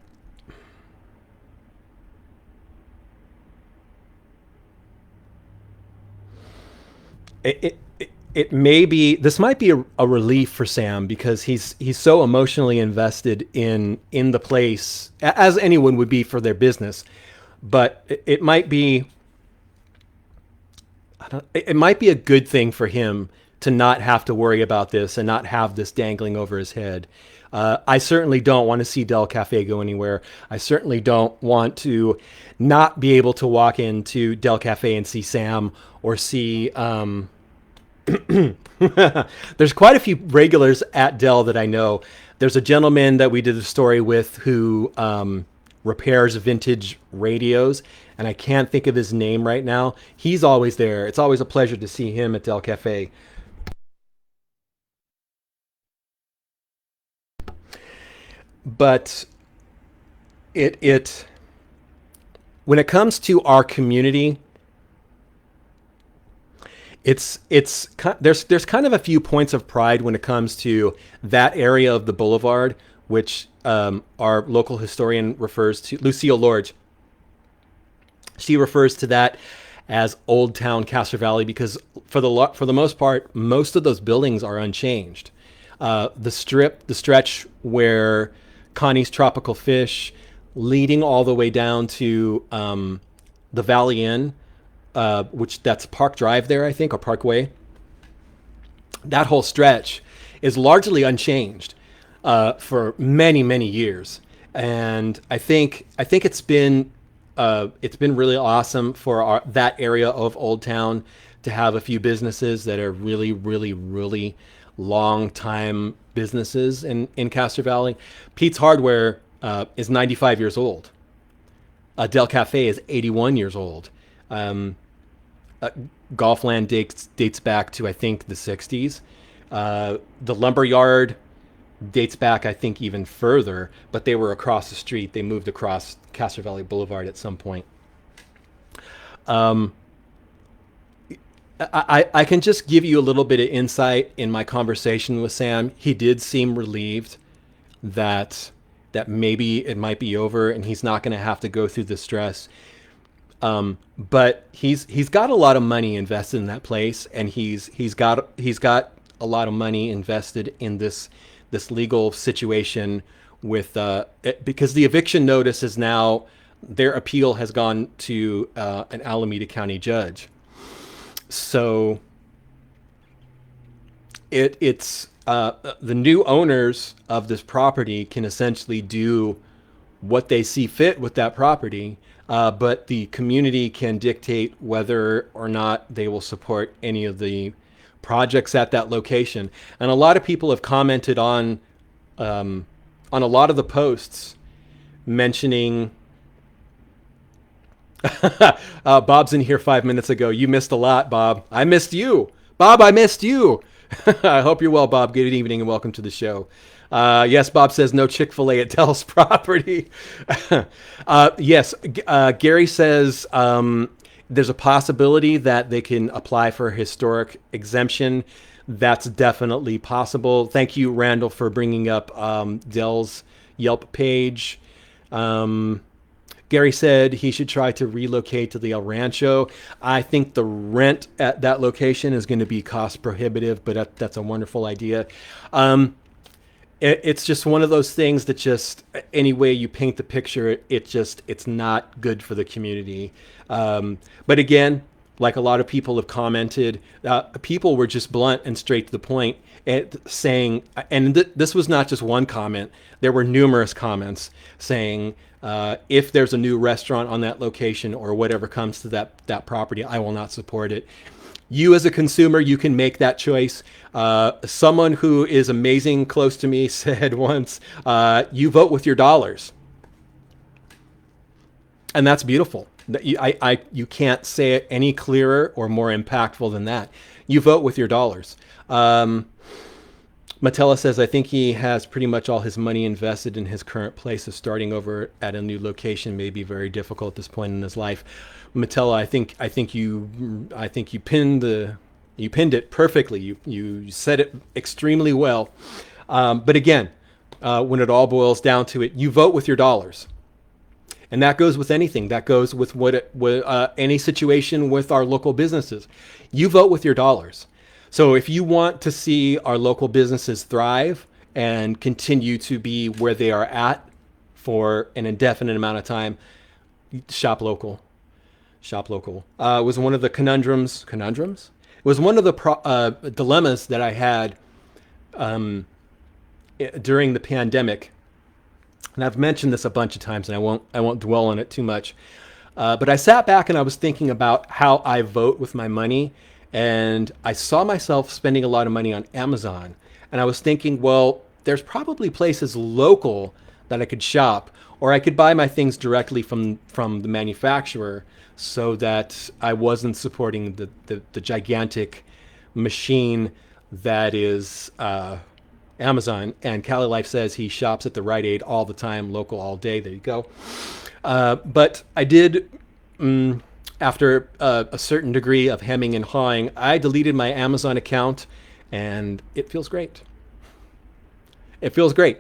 it may be, this might be a relief for Sam, because he's so emotionally invested in the place, as anyone would be for their business. But it might be, it might be a good thing for him to not have to worry about this and not have this dangling over his head. I certainly don't want to see Dell Cafe go anywhere. I certainly don't want to not be able to walk into Dell Cafe and see Sam, or see there's quite a few regulars at Dell that I know. There's a gentleman that we did a story with who repairs vintage radios, and I can't think of his name right now. He's always there. It's always a pleasure to see him at Dell Cafe. But it when it comes to our community, there's kind of a few points of pride when it comes to that area of the boulevard, which our local historian refers to, Lucille Lorge. She refers to that as Old Town Castro Valley, because for the most part, most of those buildings are unchanged. The stretch where Connie's Tropical Fish, leading all the way down to the Valley Inn, which that's Park Drive there, I think, or Parkway. That whole stretch is largely unchanged for many, many years, and I think it's been really awesome for that area of Old Town to have a few businesses that are really, really, really long time businesses in Castro Valley. Pete's Hardware is 95 years old. Dell Cafe is 81 years old. Golfland dates back to, I think, the 60s. The Lumber Yard dates back, I think, even further, but they were across the street. They moved across Castro Valley Boulevard at some point. I can just give you a little bit of insight in my conversation with Sam. He did seem relieved that maybe it might be over and he's not going to have to go through the stress. But he's got a lot of money invested in that place, and he's got a lot of money invested in this legal situation with because the eviction notice is now, their appeal has gone to an Alameda County judge. So it's the new owners of this property can essentially do what they see fit with that property, but the community can dictate whether or not they will support any of the projects at that location. And a lot of people have commented on a lot of the posts mentioning Bob's in here 5 minutes ago. You missed a lot, Bob. I missed you. Bob, I missed you. I hope you're well, Bob. Good evening and welcome to the show. Yes, Bob says no Chick-fil-A at Dell's property. Yes, Gary says There's a possibility that they can apply for a historic exemption. That's definitely possible. Thank you, Randall, for bringing up Dell's Yelp page. Gary said he should try to relocate to the El Rancho. I think the rent at that location is going to be cost prohibitive, but that's a wonderful idea. It's just one of those things that just any way you paint the picture, it's not good for the community. But again, like a lot of people have commented, people were just blunt and straight to the point at saying, and this was not just one comment, there were numerous comments saying, if there's a new restaurant on that location or whatever comes to that property, I will not support it. You as a consumer, you can make that choice. Someone who is amazing close to me said once, you vote with your dollars. And that's beautiful. You can't say it any clearer or more impactful than that. You vote with your dollars. Matella says, I think he has pretty much all his money invested in his current place, so starting over at a new location may be very difficult at this point in his life. Matella, I think you pinned it perfectly. You said it extremely well. But again, when it all boils down to it, you vote with your dollars. And that goes with anything. That goes with any situation with our local businesses. You vote with your dollars. So if you want to see our local businesses thrive and continue to be where they are at for an indefinite amount of time, shop local. Shop local. It was one of the conundrums? It was one of the dilemmas that I had during the pandemic. And I've mentioned this a bunch of times, and I won't dwell on it too much. But I sat back and I was thinking about how I vote with my money, and I saw myself spending a lot of money on Amazon. And I was thinking, well, there's probably places local that I could shop, or I could buy my things directly from the manufacturer, so that I wasn't supporting the gigantic machine that is Amazon. And Cali Life says he shops at the Rite Aid all the time, local all day. There you go. But I did, after a certain degree of hemming and hawing, I deleted my Amazon account, and it feels great. It feels great.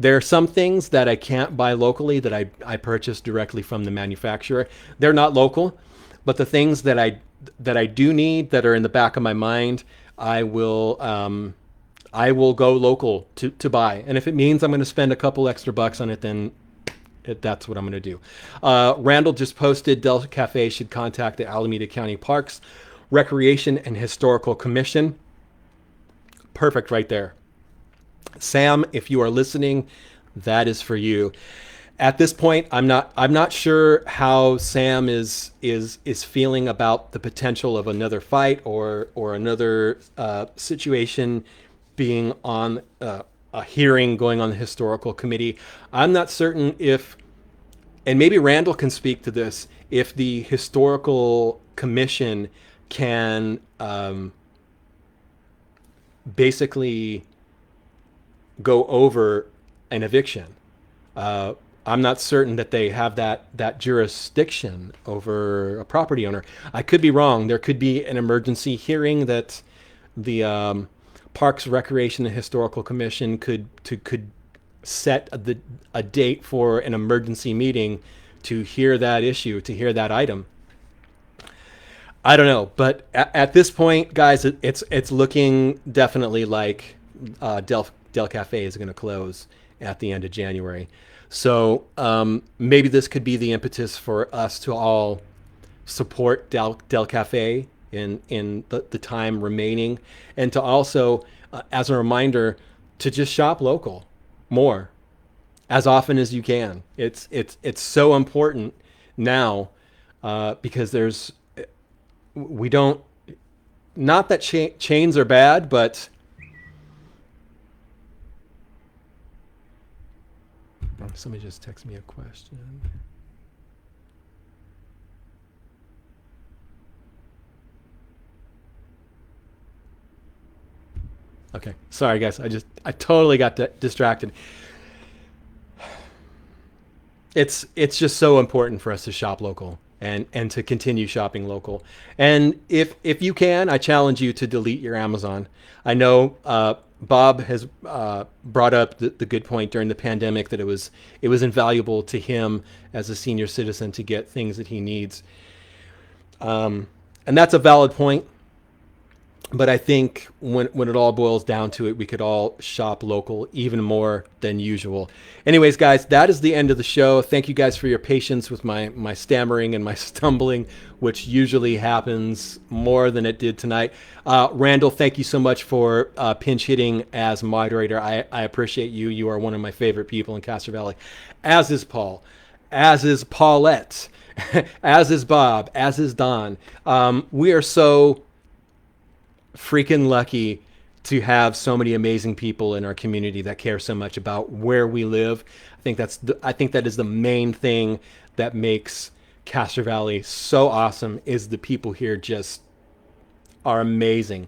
There are some things that I can't buy locally that I purchase directly from the manufacturer. They're not local, but the things that I do need that are in the back of my mind, I will go local to buy. And if it means I'm going to spend a couple extra bucks on it, then that's what I'm going to do. Randall just posted, Dell Cafe should contact the Alameda County Parks, Recreation and Historical Commission. Perfect right there. Sam, if you are listening, that is for you. At this point, I'm not sure how Sam is feeling about the potential of another fight or another situation being on a hearing going on the historical committee. I'm not certain if, and maybe Randall can speak to this, if the historical commission can basically go over an eviction. I'm not certain that they have that jurisdiction over a property owner. I could be wrong. There could be an emergency hearing that the Parks, Recreation, and Historical Commission could set a date for an emergency meeting to hear that issue, to hear that item. I don't know, but at this point, guys, it's looking definitely like Dell Cafe is going to close at the end of January. So maybe this could be the impetus for us to all support Dell Cafe in the time remaining, and to also, as a reminder, to just shop local more, as often as you can. It's so important now because we don't, not that chains are bad, but somebody just texted me a question. Okay, sorry guys, I totally got distracted. It's just so important for us to shop local. and to continue shopping local. And if you can, I challenge you to delete your Amazon. I know Bob has brought up the good point during the pandemic that it was invaluable to him as a senior citizen to get things that he needs, and that's a valid point. But I think when it all boils down to it, we could all shop local even more than usual. Anyways, guys, that is the end of the show. Thank you guys for your patience with my stammering and my stumbling, which usually happens more than it did tonight. Randall, thank you so much for pinch hitting as moderator. I appreciate you. You are one of my favorite people in Castro Valley, as is Paul, as is Paulette, as is Bob, as is Don. We are so freaking lucky to have so many amazing people in our community that care so much about where we live. I think that is the main thing that makes Castro Valley so awesome, is the people here just are amazing.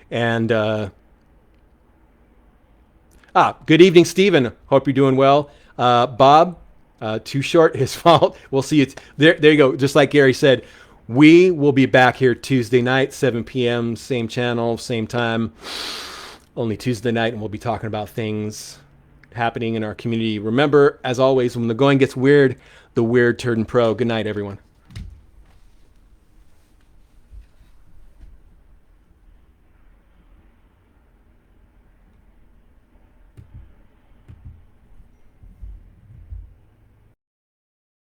And good evening, Stephen. Hope you're doing well. Bob, too short, his fault. We'll see you there you go. Just like Gary said, we will be back here Tuesday night, 7 p.m., same channel, same time, only Tuesday night, and we'll be talking about things happening in our community. Remember, as always, when the going gets weird, the weird turn pro. Good night, everyone.